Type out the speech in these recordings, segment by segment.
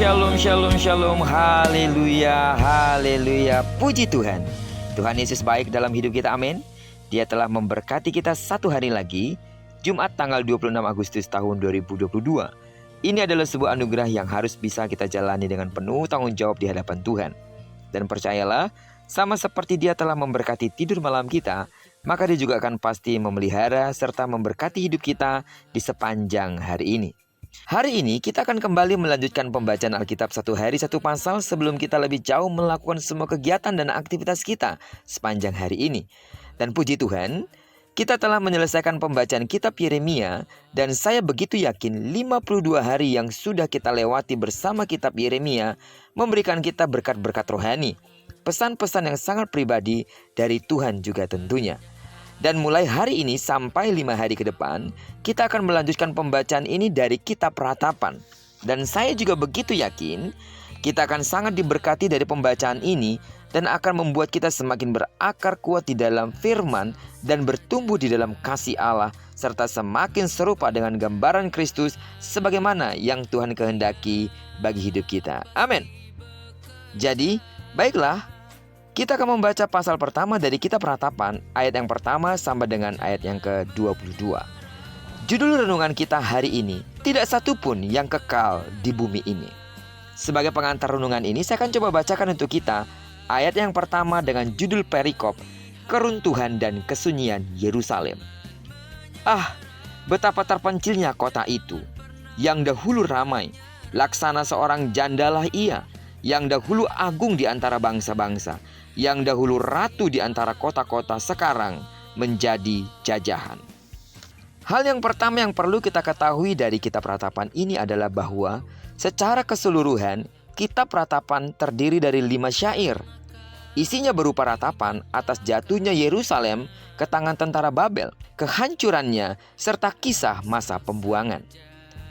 shalom, shalom, shalom. Haleluya, haleluya. Puji Tuhan. Tuhan Yesus baik dalam hidup kita, amin. Dia telah memberkati kita satu hari lagi, Jumat tanggal 26 Agustus tahun 2022. Ini adalah sebuah anugerah yang harus bisa kita jalani dengan penuh tanggung jawab di hadapan Tuhan. Dan percayalah, sama seperti Dia telah memberkati tidur malam kita, maka Dia juga akan pasti memelihara serta memberkati hidup kita di sepanjang hari ini. Hari ini kita akan kembali melanjutkan pembacaan Alkitab satu hari satu pasal sebelum kita lebih jauh melakukan semua kegiatan dan aktivitas kita sepanjang hari ini. Dan puji Tuhan, kita telah menyelesaikan pembacaan kitab Yeremia dan saya begitu yakin 52 hari yang sudah kita lewati bersama kitab Yeremia memberikan kita berkat-berkat rohani, pesan-pesan yang sangat pribadi dari Tuhan juga tentunya. Dan mulai hari ini sampai 5 hari ke depan, kita akan melanjutkan pembacaan ini dari kitab Ratapan. Dan saya juga begitu yakin, kita akan sangat diberkati dari pembacaan ini dan akan membuat kita semakin berakar kuat di dalam firman dan bertumbuh di dalam kasih Allah, serta semakin serupa dengan gambaran Kristus sebagaimana yang Tuhan kehendaki bagi hidup kita. Amin. Jadi, baiklah. Kita akan membaca pasal pertama dari kitab Ratapan, ayat yang pertama sampai dengan ayat yang ke-22. Judul renungan kita hari ini, tidak satu pun yang kekal di bumi ini. Sebagai pengantar renungan ini, saya akan coba bacakan untuk kita ayat yang pertama dengan judul perikop, Keruntuhan dan Kesunyian Yerusalem. Ah, betapa terpencilnya kota itu, yang dahulu ramai, laksana seorang jandalah ia, yang dahulu agung di antara bangsa-bangsa, yang dahulu ratu di antara kota-kota, sekarang menjadi jajahan. Hal yang pertama yang perlu kita ketahui dari kitab Ratapan ini adalah bahwa secara keseluruhan kitab Ratapan terdiri dari 5 syair. Isinya berupa ratapan atas jatuhnya Yerusalem ke tangan tentara Babel, kehancurannya, serta kisah masa pembuangan.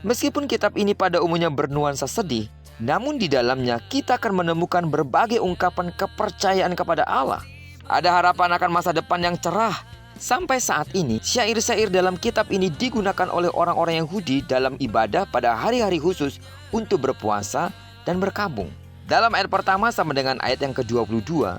Meskipun kitab ini pada umumnya bernuansa sedih, namun di dalamnya kita akan menemukan berbagai ungkapan kepercayaan kepada Allah. Ada harapan akan masa depan yang cerah. Sampai saat ini, syair-syair dalam kitab ini digunakan oleh orang-orang Yahudi dalam ibadah pada hari-hari khusus untuk berpuasa dan berkabung. Dalam ayat pertama sama dengan ayat yang ke-22,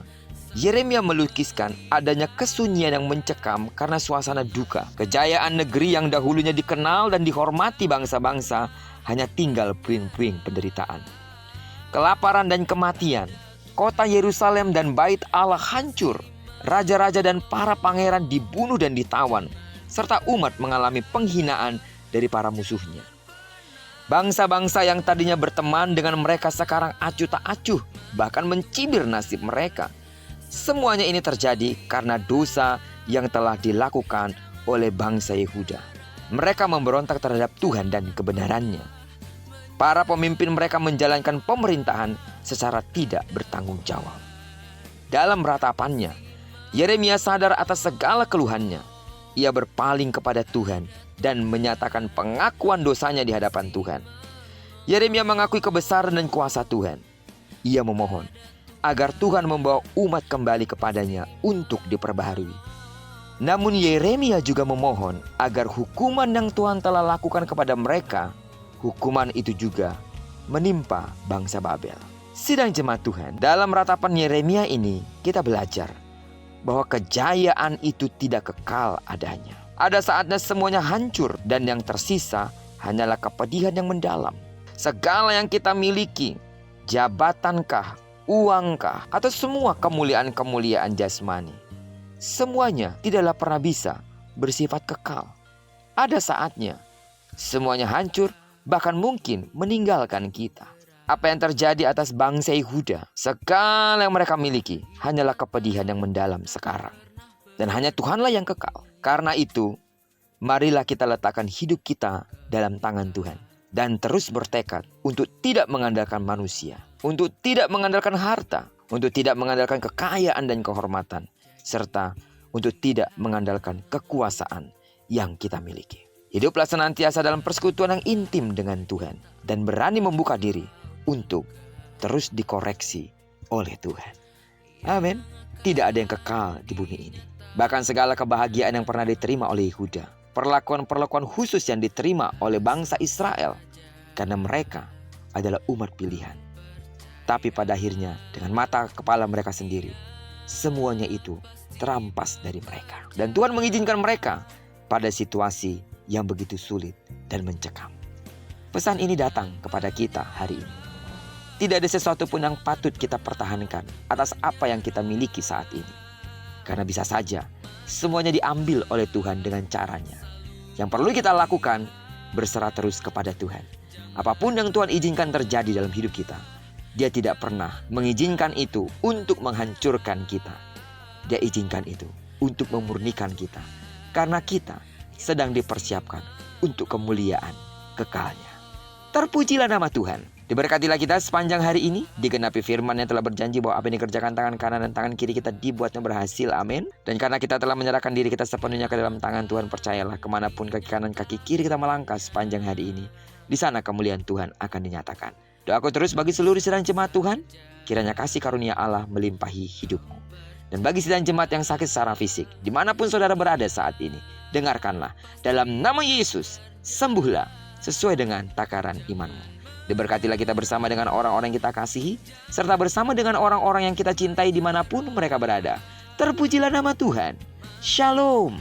Yeremia melukiskan adanya kesunyian yang mencekam karena suasana duka. Kejayaan negeri yang dahulunya dikenal dan dihormati bangsa-bangsa hanya tinggal puing-puing penderitaan. Kelaparan dan kematian, kota Yerusalem dan bait Allah hancur. Raja-raja dan para pangeran dibunuh dan ditawan, serta umat mengalami penghinaan dari para musuhnya. Bangsa-bangsa yang tadinya berteman dengan mereka sekarang acuh tak acuh, bahkan mencibir nasib mereka. Semuanya ini terjadi karena dosa yang telah dilakukan oleh bangsa Yehuda. Mereka memberontak terhadap Tuhan dan kebenarannya. Para pemimpin mereka menjalankan pemerintahan secara tidak bertanggung jawab. Dalam ratapannya, Yeremia sadar atas segala keluhannya. Ia berpaling kepada Tuhan dan menyatakan pengakuan dosanya di hadapan Tuhan. Yeremia mengakui kebesaran dan kuasa Tuhan. Ia memohon agar Tuhan membawa umat kembali kepadanya untuk diperbaharui. Namun Yeremia juga memohon agar hukuman yang Tuhan telah lakukan kepada mereka, hukuman itu juga menimpa bangsa Babel. Sidang jemaat Tuhan, dalam ratapan Yeremia ini kita belajar bahwa kejayaan itu tidak kekal adanya. Ada saatnya semuanya hancur dan yang tersisa hanyalah kepedihan yang mendalam. Segala yang kita miliki, jabatankah, uangkah, atau semua kemuliaan-kemuliaan jasmani, semuanya tidaklah pernah bisa bersifat kekal. Ada saatnya semuanya hancur, bahkan mungkin meninggalkan kita. Apa yang terjadi atas bangsa Yehuda, segala yang mereka miliki hanyalah kepedihan yang mendalam sekarang. Dan hanya Tuhanlah yang kekal. Karena itu, marilah kita letakkan hidup kita dalam tangan Tuhan. Dan terus bertekad untuk tidak mengandalkan manusia, untuk tidak mengandalkan harta, untuk tidak mengandalkan kekayaan dan kehormatan, serta untuk tidak mengandalkan kekuasaan yang kita miliki. Hiduplah senantiasa dalam persekutuan yang intim dengan Tuhan dan berani membuka diri untuk terus dikoreksi oleh Tuhan. Amin. Tidak ada yang kekal di bumi ini. Bahkan segala kebahagiaan yang pernah diterima oleh Yehuda, perlakuan-perlakuan khusus yang diterima oleh bangsa Israel, karena mereka adalah umat pilihan. Tapi pada akhirnya dengan mata kepala mereka sendiri, semuanya itu terampas dari mereka. Dan Tuhan mengizinkan mereka pada situasi yang begitu sulit dan mencekam. Pesan ini datang kepada kita hari ini. Tidak ada sesuatu pun yang patut kita pertahankan atas apa yang kita miliki saat ini. Karena bisa saja semuanya diambil oleh Tuhan dengan caranya. Yang perlu kita lakukan, berserah terus kepada Tuhan. Apapun yang Tuhan izinkan terjadi dalam hidup kita, Dia tidak pernah mengizinkan itu untuk menghancurkan kita. Dia izinkan itu untuk memurnikan kita. Karena kita sedang dipersiapkan untuk kemuliaan kekalnya. Terpujilah nama Tuhan. Diberkatilah kita sepanjang hari ini. Digenapi firman yang telah berjanji bahwa apa yang dikerjakan tangan kanan dan tangan kiri kita dibuatnya berhasil. Amin. Dan karena kita telah menyerahkan diri kita sepenuhnya ke dalam tangan Tuhan, percayalah kemanapun kaki kanan kaki kiri kita melangkah sepanjang hari ini, di sana kemuliaan Tuhan akan dinyatakan. Doaku terus bagi seluruh sidang jemaat Tuhan, kiranya kasih karunia Allah melimpahi hidupmu. Dan bagi sidang jemaat yang sakit secara fisik, dimanapun saudara berada saat ini, dengarkanlah, dalam nama Yesus, sembuhlah sesuai dengan takaran imanmu. Diberkatilah kita bersama dengan orang-orang yang kita kasihi, serta bersama dengan orang-orang yang kita cintai dimanapun mereka berada. Terpujilah nama Tuhan. Shalom.